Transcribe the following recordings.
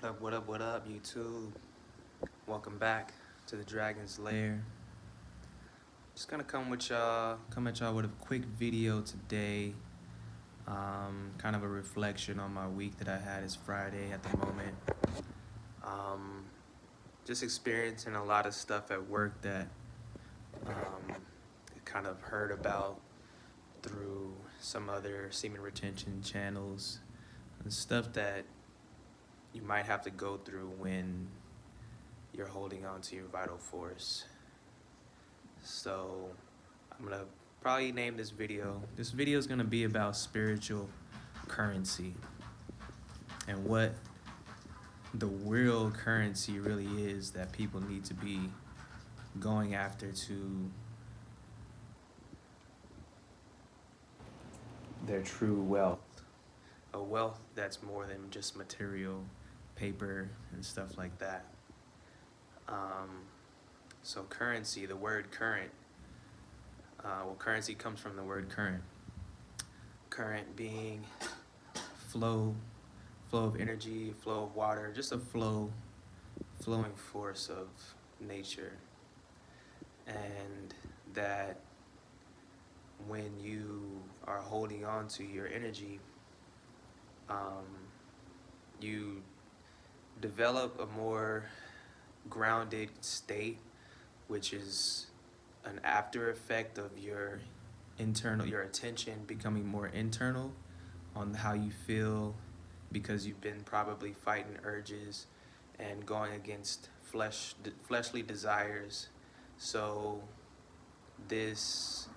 What up, YouTube? Welcome back to the Dragon's Lair. Just gonna come at y'all with a quick video today. Kind of a reflection on my week that I had. It's Friday at the moment. Um, just experiencing a lot of stuff at work that I kind of heard about through some other semen retention channels and stuff that you might have to go through when you're holding on to your vital force. So I'm gonna probably name this video. This video is gonna be about spiritual currency and what the real currency really is that people need to be going after to their true wealth. A wealth that's more than just material, paper, and stuff like that. So currency, the word current, currency comes from the word current. Current being flow of energy, flow of water, just a flowing force of nature. And that when you are holding on to your energy, you develop a more grounded state, which is an after effect of your attention becoming more internal on how you feel, because you've been probably fighting urges and going against fleshly desires. So this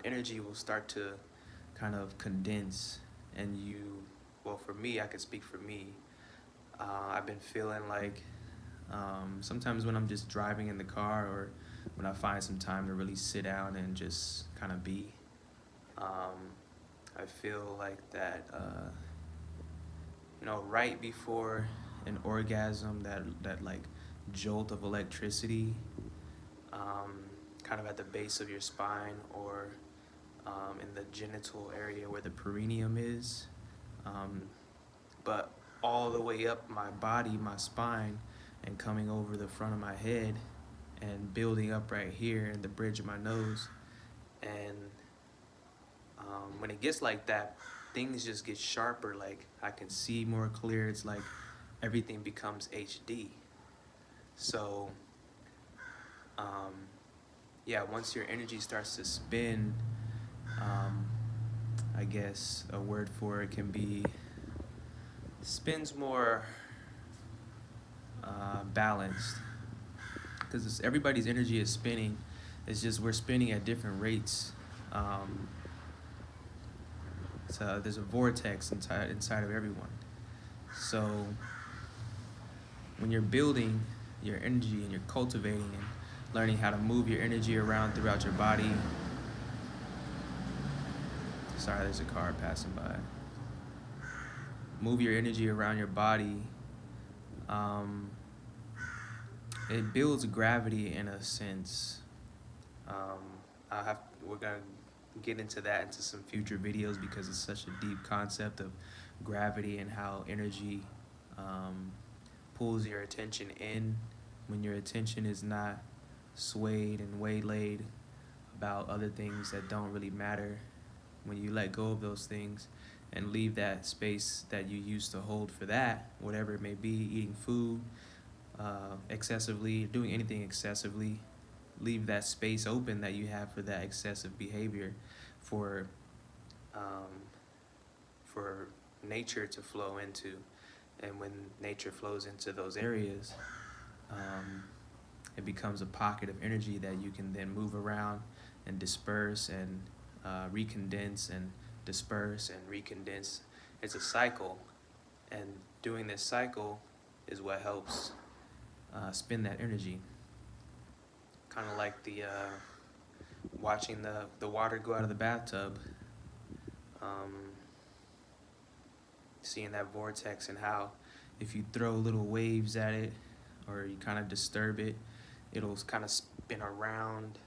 energy will start to kind of condense, and well, for me, I could speak for me. I've been feeling like sometimes when I'm just driving in the car, or when I find some time to really sit down and just kind of be, I feel like that, right before an orgasm, that like jolt of electricity, kind of at the base of your spine, or in the genital area where the perineum is, but all the way up my body, my spine, and coming over the front of my head and building up right here in the bridge of my nose. And when it gets like that, things just get sharper. Like I can see more clear. It's like everything becomes HD. So yeah, once your energy starts to spin, I guess a word for it can be spins more balanced, because everybody's energy is spinning. It's just we're spinning at different rates. So there's a vortex inside of everyone. So when you're building your energy and you're cultivating and learning how to move your energy around throughout your body. Sorry, there's a car passing by. Move your energy around your body. It builds gravity in a sense. We're gonna get into that into some future videos, because it's such a deep concept of gravity and how energy pulls your attention in when your attention is not swayed and waylaid about other things that don't really matter. When you let go of those things and leave that space that you used to hold for that, whatever it may be, eating food excessively, doing anything excessively, leave that space open that you have for that excessive behavior, for nature to flow into. And when nature flows into those areas, it becomes a pocket of energy that you can then move around and disperse and recondense and disperse and recondense. It's a cycle, and doing this cycle is what helps spin that energy. Kind of like the watching the water go out of the bathtub, seeing that vortex, and how if you throw little waves at it or you kind of disturb it, it'll kind of spin around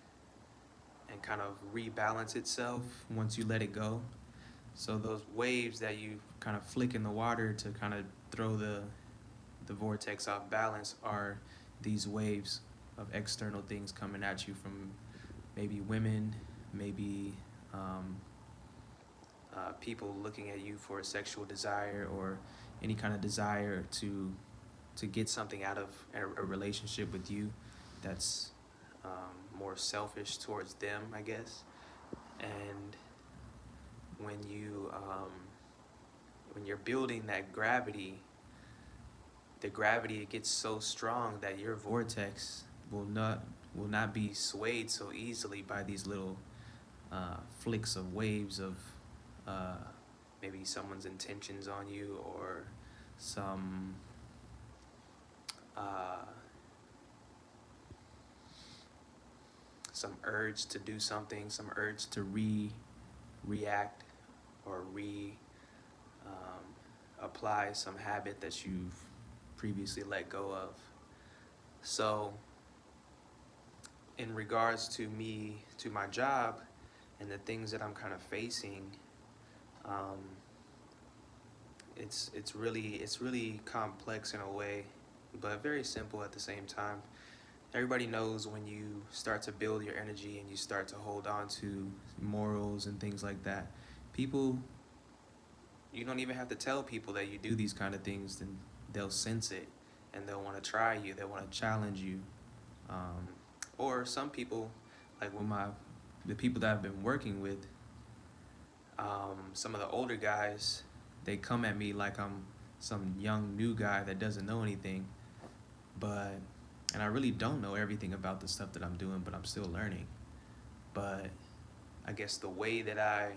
and kind of rebalance itself once you let it go. So those waves that you kind of flick in the water to kind of throw the vortex off balance are these waves of external things coming at you from maybe women, maybe people looking at you for a sexual desire or any kind of desire to get something out of a relationship with you that's more selfish towards them, I guess. And when you're building that gravity, the gravity, it gets so strong that your vortex will not be swayed so easily by these little flicks of waves of uh, maybe someone's intentions on you, or some uh, some urge to do something, some urge to react or apply some habit that you've previously let go of. So in regards to me, to my job and the things that I'm kind of facing, um, it's really complex in a way, but very simple at the same time. Everybody knows when you start to build your energy and you start to hold on to morals and things like that, people, you don't even have to tell people that you do these kind of things, then they'll sense it and they'll want to try you, they'll want to challenge you. Um, or some people, like the people that I've been working with, some of the older guys, they come at me like I'm some young new guy that doesn't know anything, and I really don't know everything about the stuff that I'm doing, but I'm still learning. But I guess the way that I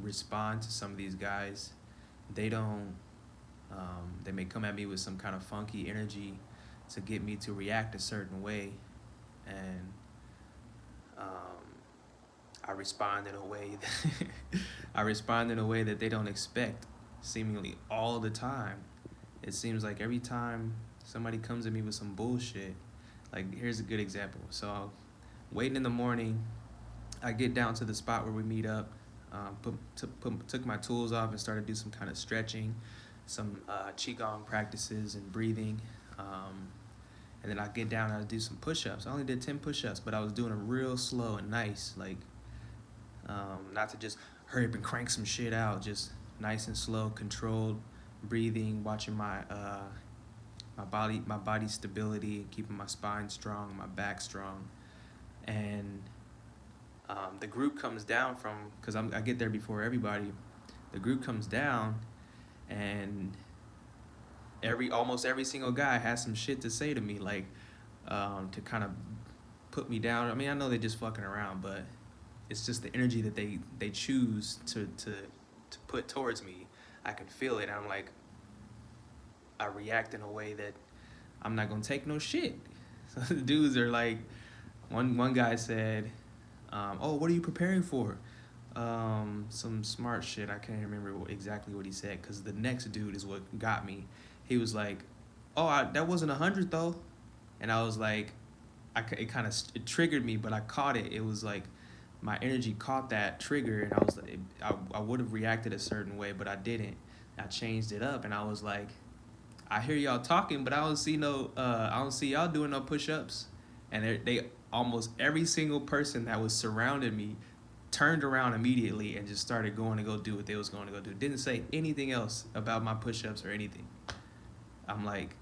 respond to some of these guys, they don't, they may come at me with some kind of funky energy to get me to react a certain way, and I respond in a way that I respond in a way that they don't expect, seemingly all the time. It seems like every time somebody comes at me with some bullshit, like here's a good example. So waiting in the morning, I get down to the spot where we meet up, took my tools off and started to do some kind of stretching, some qigong practices and breathing. And then I get down and I do some push-ups. I only did 10 push-ups, but I was doing them real slow and nice, like not to just hurry up and crank some shit out, just nice and slow, controlled breathing, watching my body stability, keeping my spine strong, my back strong. And the group comes down because I get there before everybody. The group comes down, and almost every single guy has some shit to say to me, like to kind of put me down. I mean, I know they're just fucking around, but it's just the energy that they choose to put towards me. I can feel it. I'm like, I react in a way that I'm not gonna take no shit. So the dudes are like, one guy said, "Oh, what are you preparing for?" Some smart shit. I can't remember exactly what he said, because the next dude is what got me. He was like, "Oh, that wasn't 100 though," and I was like, it triggered me, but I caught it. It was like my energy caught that trigger, and I was like, I would have reacted a certain way, but I didn't. I changed it up, and I was like, I hear y'all talking, but I don't see y'all doing no push-ups. And they almost every single person that was surrounding me turned around immediately and just started going to go do what they was going to go do. Didn't say anything else about my push-ups or anything. I'm like,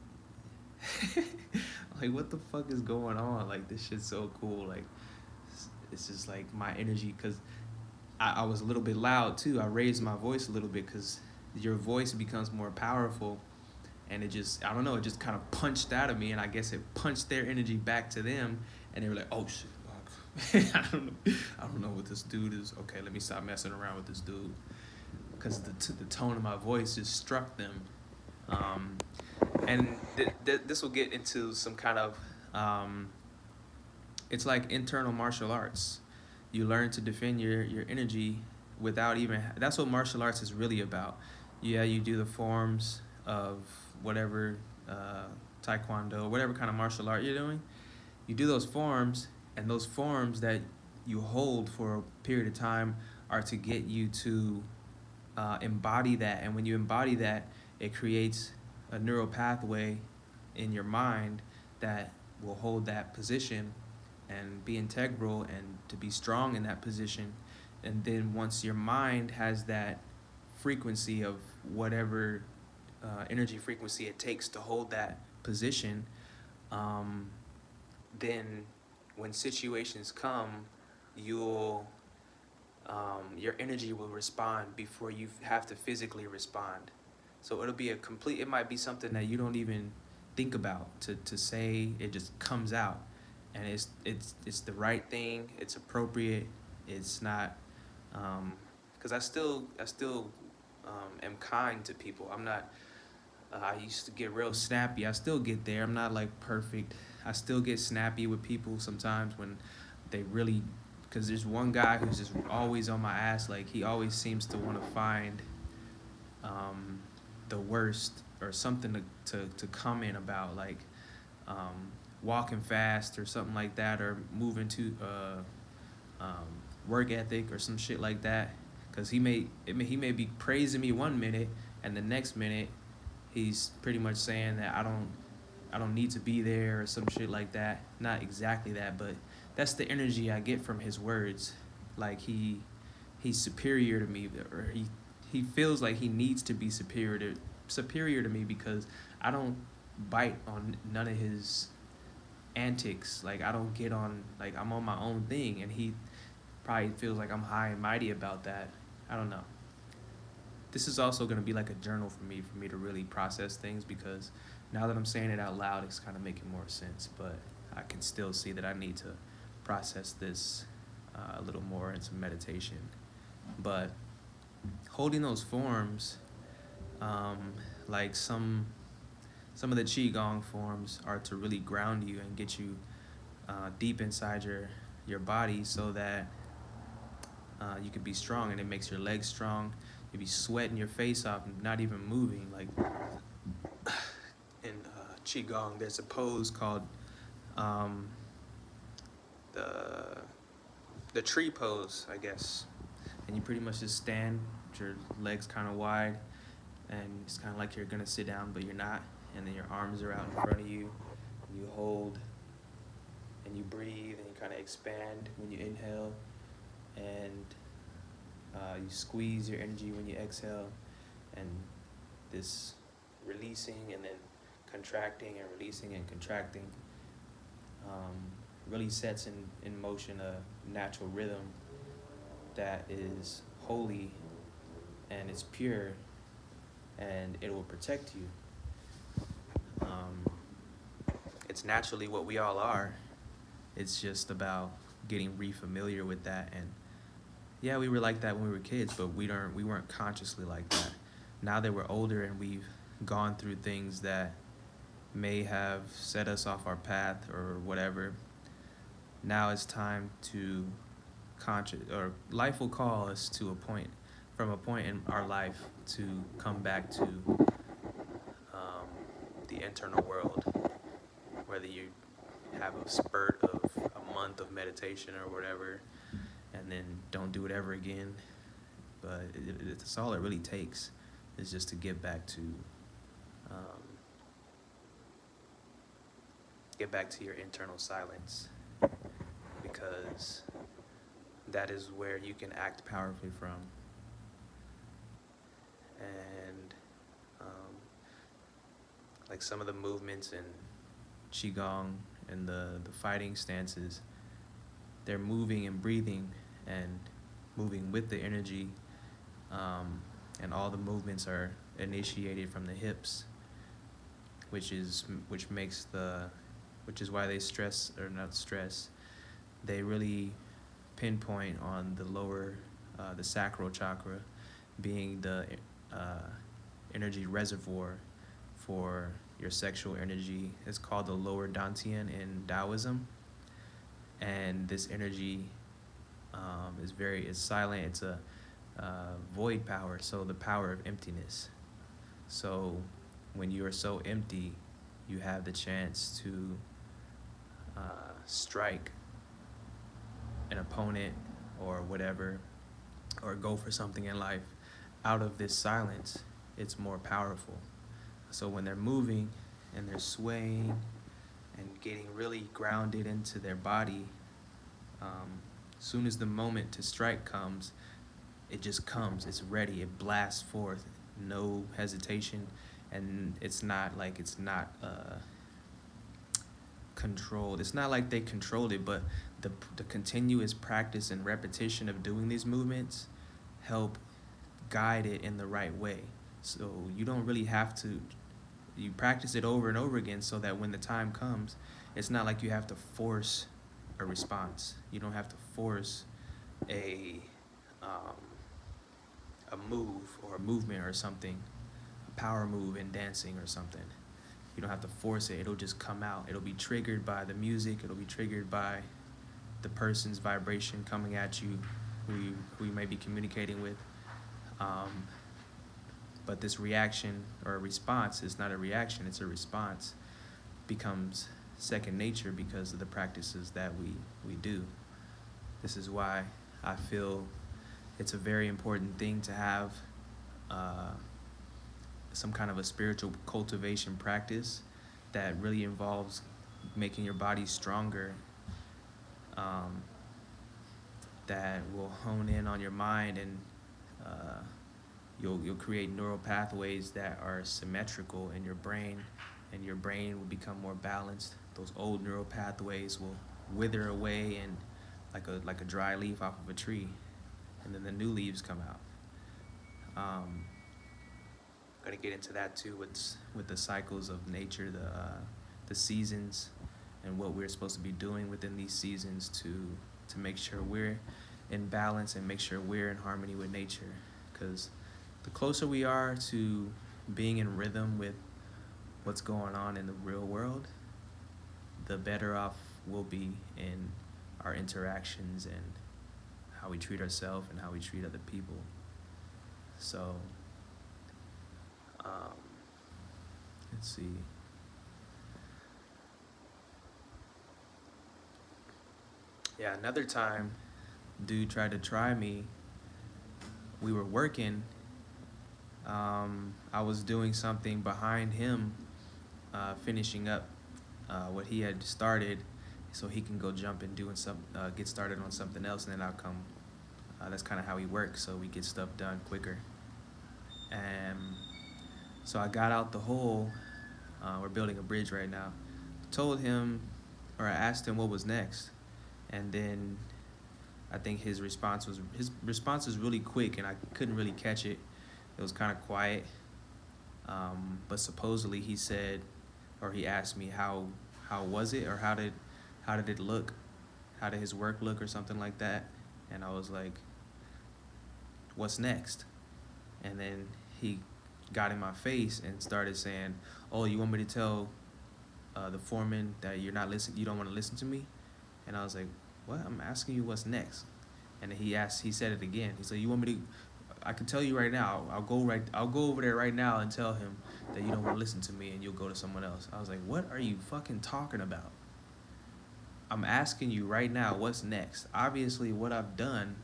like, what the fuck is going on? Like, this shit's so cool. Like, it's just like my energy, because I was a little bit loud too. I raised my voice a little bit because your voice becomes more powerful, and it just, I don't know, it just kind of punched out of me, and I guess it punched their energy back to them, and they were like, oh shit, I don't know what this dude is. Okay, let me stop messing around with this dude, because the tone of my voice just struck them. And this will get into some kind of, it's like internal martial arts. You learn to defend your energy without even, that's what martial arts is really about. Yeah, you do the forms of whatever, taekwondo, whatever kind of martial art you're doing. You do those forms, and those forms that you hold for a period of time are to get you to embody that. And when you embody that, it creates a neural pathway in your mind that will hold that position and be integral and to be strong in that position. And then once your mind has that frequency of whatever energy frequency it takes to hold that position, um, then when situations come, you'll your energy will respond before you have to physically respond. So it'll be it might be something that you don't even think about to say. It just comes out, and it's the right thing. It's appropriate. It's not, because I still am kind to people. I'm not. I used to get real snappy. I still get there. I'm not like perfect. I still get snappy with people sometimes when they really, because there's one guy who's just always on my ass. Like, he always seems to want to find um, the worst or something to comment about, like walking fast or something like that, or moving to work ethic or some shit like that. Because he may be praising me one minute, and the next minute he's pretty much saying that I don't need to be there or some shit like that. Not exactly that, but that's the energy I get from his words. Like, he's superior to me, or he feels like he needs to be superior to me because I don't bite on none of his antics. Like, I don't get on, like, I'm on my own thing, and he probably feels like I'm high and mighty about that. I don't know. This is also going to be like a journal for me to really process things, because now that I'm saying it out loud, it's kind of making more sense. But I can still see that I need to process this a little more in some meditation. But holding those forms, like some of the qigong forms, are to really ground you and get you deep inside your body, so that you can be strong, and it makes your legs strong. You be sweating your face off and not even moving. Like, in qigong, there's a pose called the tree pose, I guess. And you pretty much just stand with your legs kind of wide, and it's kind of like you're gonna sit down, but you're not. And then your arms are out in front of you, and you hold, and you breathe, and you kind of expand when you inhale, and you squeeze your energy when you exhale, and this releasing and then contracting and releasing and contracting really sets in motion a natural rhythm that is holy, and it's pure, and it will protect you. It's naturally what we all are. It's just about getting re-familiar with that. And yeah, we were like that when we were kids, but we weren't consciously like that. Now that we're older and we've gone through things that may have set us off our path or whatever, now it's time to or life will call us to from a point in our life, to come back to the internal world. Whether you have a spurt of a month of meditation or whatever, and then don't do it ever again. But it's all it really takes, is just to get back to your internal silence, because that is where you can act powerfully from. And like some of the movements in qigong and the fighting stances, they're moving and breathing and moving with the energy, and all the movements are initiated from the hips, which is why they stress, or not stress, they really pinpoint on the lower, the sacral chakra, being the energy reservoir for your sexual energy. It's called the lower dantian in Taoism, and this energy is silent. It's a void power, so the power of emptiness. So when you are so empty, you have the chance to strike an opponent or whatever, or go for something in life out of this silence, it's more powerful. So when they're moving and they're swaying and getting really grounded into their body, soon as the moment to strike comes, it just comes. It's ready. It blasts forth, no hesitation, and it's not controlled. It's not like they controlled it, but the continuous practice and repetition of doing these movements help guide it in the right way. So you don't really have to, you practice it over and over again so that when the time comes, it's not like you have to force a response. You don't have to force a move or a movement or something, a power move in dancing or something. You don't have to force it. It'll just come out. It'll be triggered by the music. It'll be triggered by the person's vibration coming at you, who you may be communicating with. But this reaction or response is not a reaction, it's a response, becomes second nature because of the practices that we do. This is why I feel it's a very important thing to have some kind of a spiritual cultivation practice that really involves making your body stronger, that will hone in on your mind, and you'll create neural pathways that are symmetrical in your brain, and your brain will become more balanced. Those old neural pathways will wither away and like a dry leaf off of a tree, and then the new leaves come out. I'm gonna get into that too with the cycles of nature, the seasons, and what we're supposed to be doing within these seasons to make sure we're in balance and make sure we're in harmony with nature. Because the closer we are to being in rhythm with what's going on in the real world, the better off we'll be in our interactions and how we treat ourselves and how we treat other people. So, let's see. Yeah, another time, dude tried to try me. We were working. I was doing something behind him, finishing up what he had started, so he can go jump and get started on something else, and then I'll come. That's kind of how he works, so we get stuff done quicker. And so I got out the hole. We're building a bridge right now. Told him, or I asked him what was next, and then I think his response was really quick, and I couldn't really catch it. It was kind of quiet, but supposedly he said, or he asked me how was it, or how did it look, how did his work look, or something like that. And I was like, what's next? And then he got in my face and started saying, oh, you want me to tell the foreman that you don't want to listen to me? And I was like, what? I'm asking you what's next. And he said it again. He said, you want me to, I can tell you right now, I'll go over there right now and tell him that you don't want to listen to me and you'll go to someone else. I was like, what are you fucking talking about? I'm asking you right now, what's next? Obviously what I've done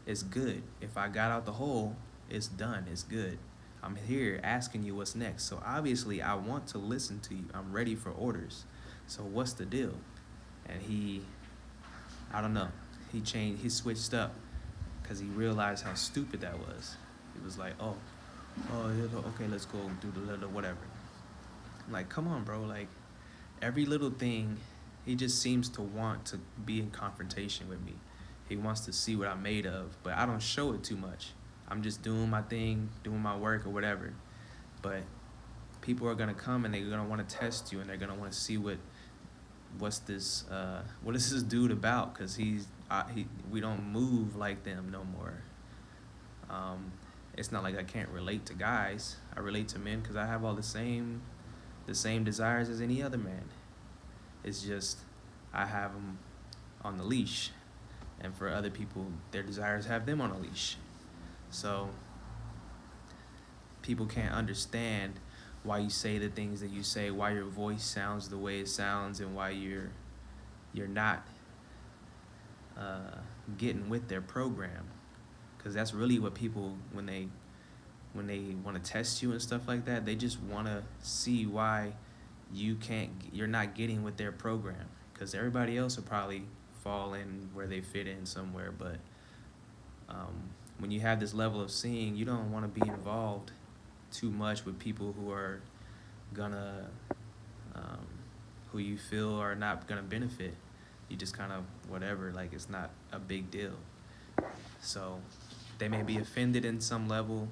is good. If I got out the hole, it's done, it's good. I'm here asking you what's next. So obviously I want to listen to you. I'm ready for orders. So what's the deal? And I don't know. He switched up because he realized how stupid that was. He was like, oh, okay, let's go do the little whatever. I'm like, come on, bro. Like, every little thing, he just seems to want to be in confrontation with me. He wants to see what I'm made of, but I don't show it too much. I'm just doing my thing, doing my work or whatever. But people are gonna come and they're gonna want to test you, and they're gonna want to see what is this dude about? Because we don't move like them no more. It's not like I can't relate to guys. I relate to men because I have all the same desires as any other man. It's just I have them on the leash, and for other people, their desires have them on a leash. So people can't understand why you say the things that you say, why your voice sounds the way it sounds, and why you're not getting with their program. Because that's really what people, when they when they want to test you and stuff like that, they just want to see why you're not getting with their program, because everybody else will probably fall in where they fit in somewhere. But when you have this level of seeing, you don't want to be involved too much with people who are gonna who you feel are not gonna benefit. You just kind of whatever, like it's not a big deal. So they may be offended in some level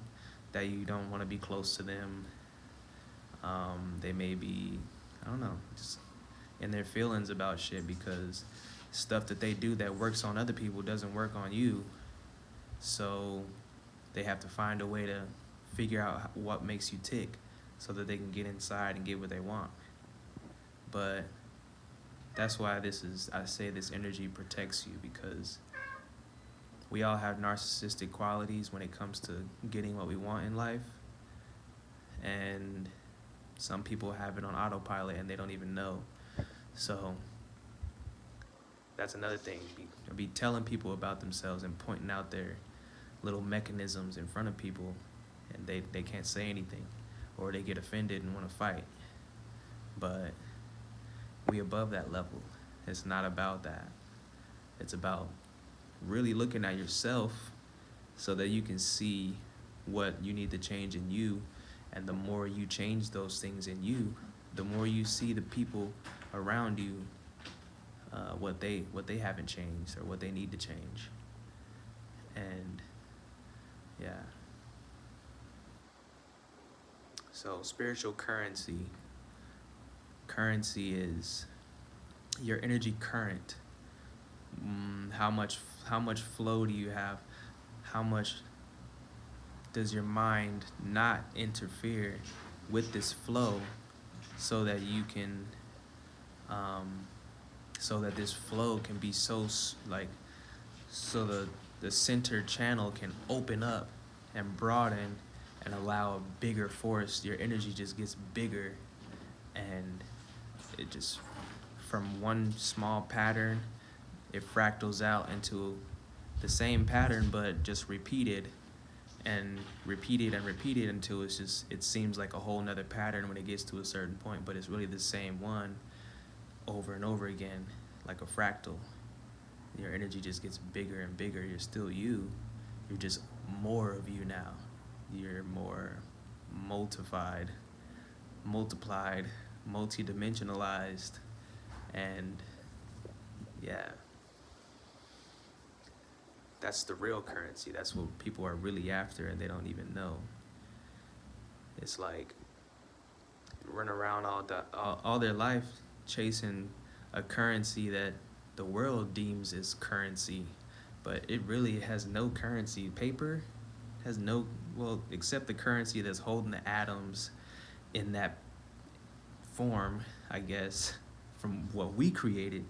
that you don't want to be close to them. They may be, I don't know, just in their feelings about shit because stuff that they do that works on other people doesn't work on you. So they have to find a way to figure out what makes you tick so that they can get inside and get what they want. But that's why I say this energy protects you, because we all have narcissistic qualities when it comes to getting what we want in life. And some people have it on autopilot and they don't even know. So that's another thing. Be telling people about themselves and pointing out their little mechanisms in front of people, and they can't say anything, or they get offended and want to fight. But we above that level. It's not about that. It's about really looking at yourself so that you can see what you need to change in you. And the more you change those things in you, the more you see the people around you, what they haven't changed or what they need to change. And yeah. So spiritual currency is your energy current. How much flow do you have? How much does your mind not interfere with this flow so that you can so that this flow can be so the center channel can open up and broaden and allow a bigger force. Your energy just gets bigger, and it just, from one small pattern, it fractals out into the same pattern but just repeated and repeated and repeated until it seems like a whole nother pattern when it gets to a certain point, but it's really the same one over and over again, like a fractal. Your energy just gets bigger and bigger. You're still you. You're just more of you now. You're more multiplied, multidimensionalized, and yeah. That's the real currency. That's what people are really after, and they don't even know. It's like run around all their life chasing a currency that the world deems as currency, but it really has no currency. Paper has no, well, except the currency that's holding the atoms in that form, I guess, from what we created.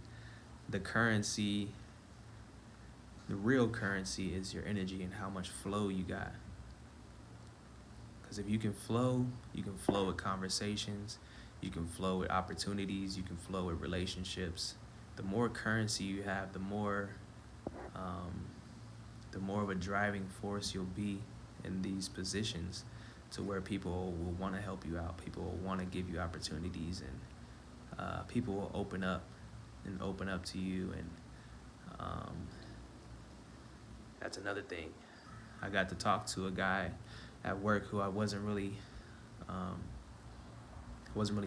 The currency, the real currency, is your energy and how much flow you got. Because if you can flow with conversations, you can flow with opportunities, you can flow with relationships. The more currency you have, the more of a driving force you'll be in these positions, to where people will want to help you out, people will want to give you opportunities, and people will open up to you. And that's another thing. I got to talk to a guy at work who I wasn't really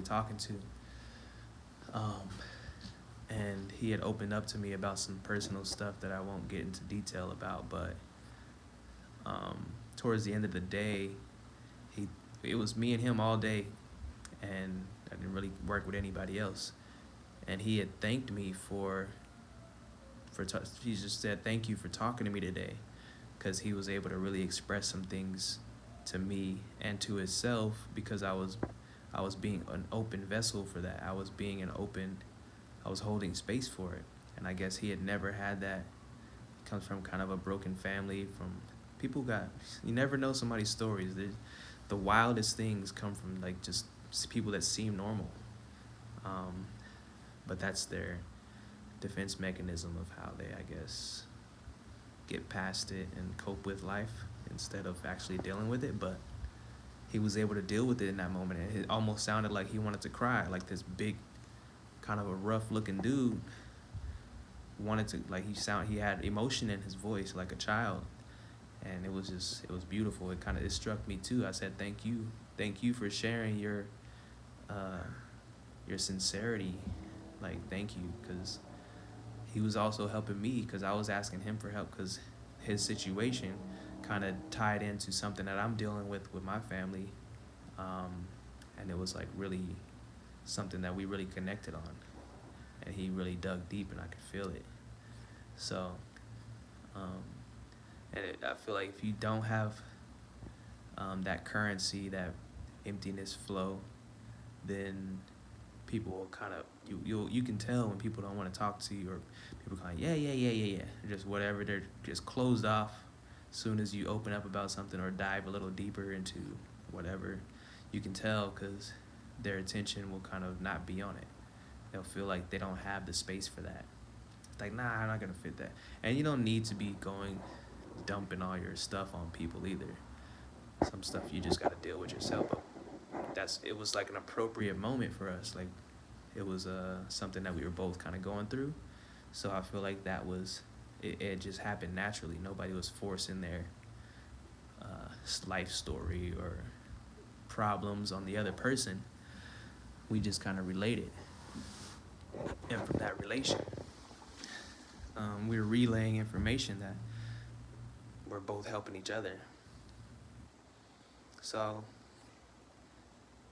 talking to, and he had opened up to me about some personal stuff that I won't get into detail about, but towards the end of the day, it was me and him all day, and I didn't really work with anybody else. And he had thanked me he just said, "Thank you for talking to me today," because he was able to really express some things to me and to himself, because I was being an open vessel for that. I was holding space for it. And I guess he had never had that. He comes from kind of a broken family, you never know somebody's stories. The wildest things come from like just people that seem normal. But that's their defense mechanism of how they, I guess, get past it and cope with life instead of actually dealing with it. But he was able to deal with it in that moment. And it almost sounded like he wanted to cry, like this big, kind of a rough looking dude wanted to, like he had emotion in his voice like a child. And it was beautiful. It struck me too. I said, thank you for sharing your sincerity. Like, thank you, because he was also helping me, because I was asking him for help, because his situation kind of tied into something that I'm dealing with my family. And it was like really something that we really connected on, and he really dug deep, and I could feel it. So I feel like if you don't have that currency, that emptiness flow, then people will kind of, you can tell when people don't want to talk to you, or people kind of yeah, just whatever, they're just closed off. As soon as you open up about something or dive a little deeper into whatever, you can tell, because their attention will kind of not be on it. They'll feel like they don't have the space for that. Like, nah, I'm not gonna fit that. And you don't need to be dumping all your stuff on people either. Some stuff you just gotta deal with yourself. But it was like an appropriate moment for us. Like, it was something that we were both kind of going through. So I feel like it just happened naturally. Nobody was forcing their life story or problems on the other person. We just kind of related. And from that relation, we were relaying information that we're both helping each other. So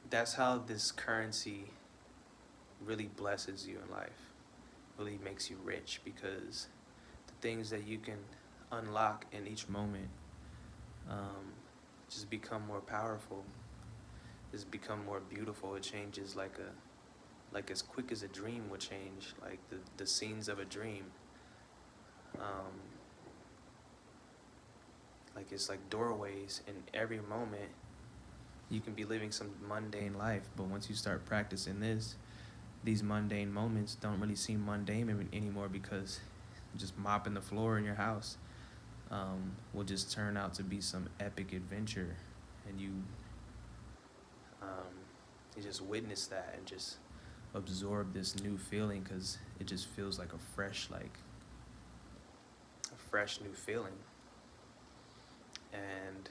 that's how this currency really blesses you in life, really makes you rich, because the things that you can unlock in each moment just become more powerful, just become more beautiful. It changes like as quick as a dream would change, like the scenes of a dream. Like, it's like doorways. In every moment you can be living some mundane life, but once you start practicing these mundane moments don't really seem mundane anymore, because just mopping the floor in your house will just turn out to be some epic adventure, and you just witness that and just absorb this new feeling, because it just feels like a fresh new feeling. And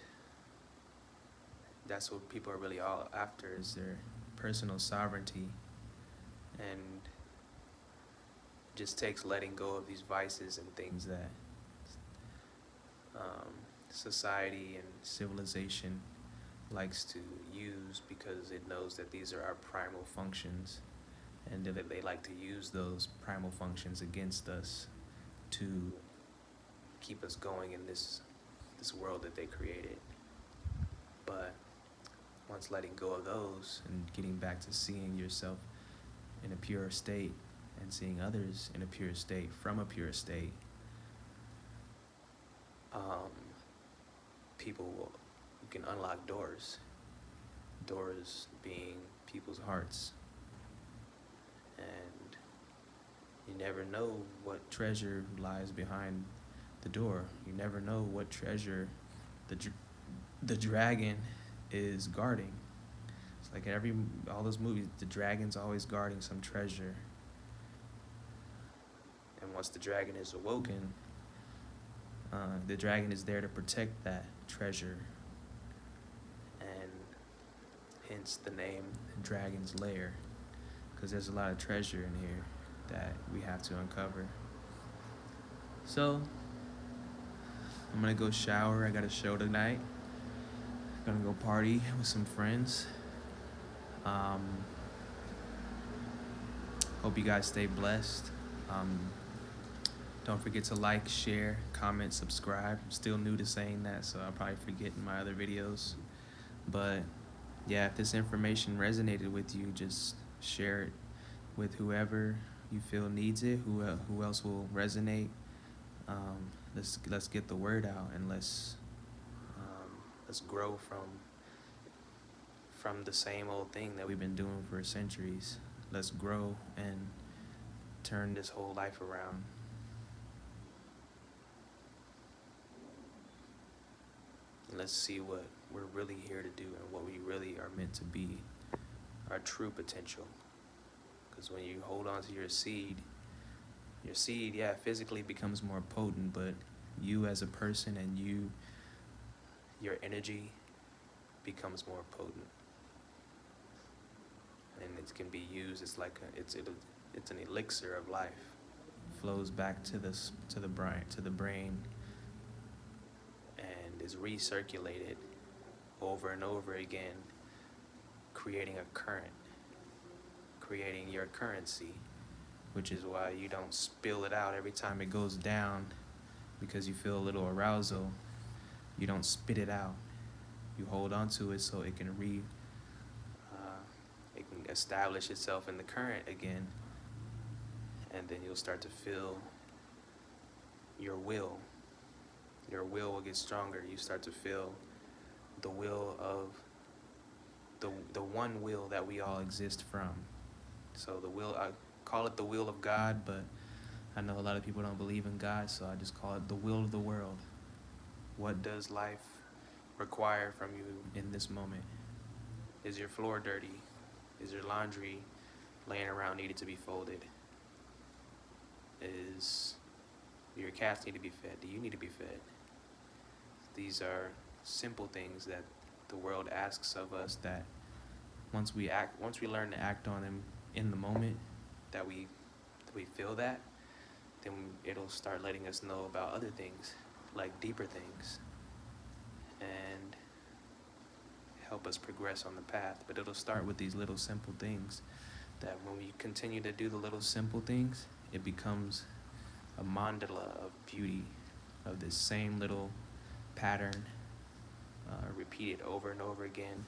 that's what people are really all after, is their personal sovereignty. And just takes letting go of these vices and things that society and civilization likes to use, because it knows that these are our primal functions, and that they like to use those primal functions against us to keep us going in this world that they created. But once letting go of those and getting back to seeing yourself in a pure state, and seeing others in a pure state, from a pure state, you can unlock doors being people's hearts. And you never know what treasure lies behind the door. You never know what treasure the dragon is guarding. It's like all those movies, the dragon's always guarding some treasure. And once the dragon is awoken, the dragon is there to protect that treasure, and hence the name Dragon's Lair, because there's a lot of treasure in here that we have to uncover. So I'm gonna go shower. I got a show tonight. Gonna go party with some friends. Hope you guys stay blessed. Don't forget to like, share, comment, subscribe. I'm still new to saying that, so I'll probably forget in my other videos. But yeah, if this information resonated with you, just share it with whoever you feel needs it, who else will resonate. Let's get the word out, and let's grow from the same old thing that we've been doing for centuries. Let's grow and turn this whole life around. Let's see what we're really here to do and what we really are meant to be, our true potential. Because when you hold on to your seed, yeah, physically becomes more potent, but you as a person and your energy becomes more potent. And it can be used, it's like it's an elixir of life. Flows back to the brain, and is recirculated over and over again, creating a current, creating your currency, which is why you don't spill it out every time it goes down because you feel a little arousal. You don't spit it out. You hold on to it so it can establish itself in the current again, and then you'll start to feel your will. Your will get stronger. You start to feel the will of the one will that we all exist from. So the will, I call it the will of God, but I know a lot of people don't believe in God, so I just call it the will of the world. What does life require from you in this moment? Is your floor dirty? Is your laundry laying around needed to be folded? Is your cats need to be fed? Do you need to be fed? These are simple things that the world asks of us, that once we learn to act on them in the moment, that we feel that, then it'll start letting us know about other things, like deeper things, and help us progress on the path. But it'll start with these little simple things, that when we continue to do the little simple things, it becomes a mandala of beauty, of this same little pattern, repeated over and over again,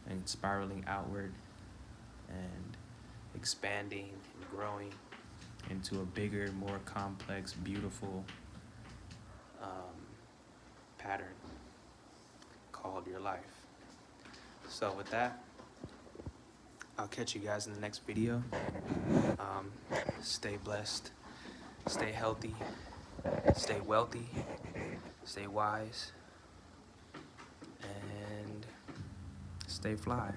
and spiraling outward and expanding and growing into a bigger, more complex, beautiful pattern called your life. So with that, I'll catch you guys in the next video. Stay blessed, stay healthy, stay wealthy, stay wise, and stay fly.